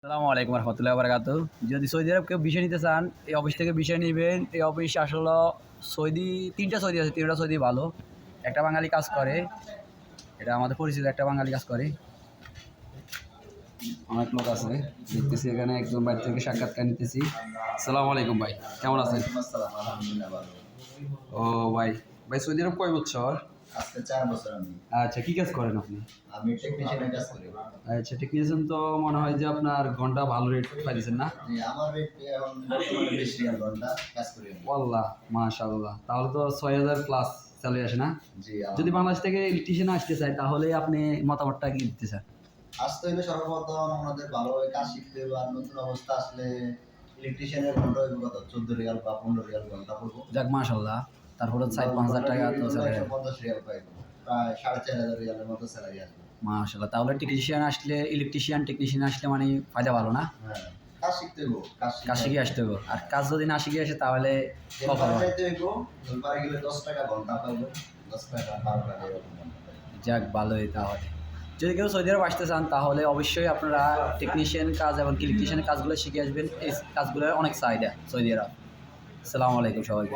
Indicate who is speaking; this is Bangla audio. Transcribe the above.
Speaker 1: আসসালামু আলাইকুম রহমতুল্লাহি ওয়া বারাকাতুহু। যদি সৌদি আরব কেউ ভিসা নিতে চান, এই অফিস থেকে ভিসা নিবেন। এই অফিস আসলে সৌদি ৩টা সৌদি আছে, ৩টা সৌদি ভালো। একটা বাঙালি কাজ করে, এটা আমাদের পরিচিত একটা বাঙালি কাজ করে। অনেক লোক আছে, দেখতেছি এখানে একজন বাইরে থেকে সাক্ষাৎকার নিতেছি। আসসালামু আলাইকুম ভাই, কেমন আছেন?
Speaker 2: আসসালাম, আলহামদুলিল্লাহ ভালো।
Speaker 1: ও ভাই, ভাই সৌদি আরব কয় বছর?
Speaker 2: আজকে 4 বছর আমি।
Speaker 1: আচ্ছা, কি কাজ করেন আপনি?
Speaker 2: আমি টেকনিশিয়ানের কাজ করি।
Speaker 1: আচ্ছা, টেকনিশিয়ান তো মনে হয় যে আপনার ঘন্টা ভালো রেট পাইছেন না?
Speaker 2: জি, আমার রেট এখন বর্তমানে 20 রিয়াল ঘন্টা কাজ করি আমি।
Speaker 1: ওয়াল্লাহ, মাশাআল্লাহ, তাহলে তো ৬,০০০ প্লাস স্যালারি আসে না?
Speaker 2: জি,
Speaker 1: যদি বাংলাদেশ থেকে ইলেকট্রিশিয়ান আসতে চায় তাহলে আপনি মতামতটা কি দিতে চান?
Speaker 2: আসতে হলে সর্বপ্রথম ওনাদের ভালোভাবে কাজ শিখতে হবে। আর নতুন অবস্থা আসলে ইলেকট্রিশিয়ানের ঘন্টা হইব কত 14 রিয়াল বা 15 রিয়াল ঘন্টা পড়বো।
Speaker 1: যাক মাশাআল্লাহ, তারপরে ৪-৫ হাজার টাকা তো স্যালারি।
Speaker 2: 150 রিয়াল পাইবো, প্রায় 4,500 রিয়ালের মতো স্যালারি আসবে।
Speaker 1: মাশাআল্লাহ, তাহলে টেকনিশিয়ান আসলে মানে ফায়দা ভালো না?
Speaker 2: হ্যাঁ, কাজ শিখতে হইব।
Speaker 1: কাজ শিখে আসতে হবে, আর কাজ যদি না শিখে আসে তাহলে কপাল
Speaker 2: এরপরে
Speaker 1: ভালো।
Speaker 2: যাইতে হইব, এরপরে গেলে 10 টাকা ঘন্টা পাইবো। 10 টাকা 12 টাকা এরকম ঘন্টা পাইবো।
Speaker 1: যাক ভালোই তাহলে। যদি কেউ সৌদি আরব আসতে চান তাহলে অবশ্যই আপনারা টেকনিশিয়ান কাজ এবং ইলেকট্রিশিয়ান কাজগুলো শিখে আসবেন। এই কাজগুলোর অনেক চাহিদা সৌদি আরব। আসসালামু আলাইকুম সবাইকে।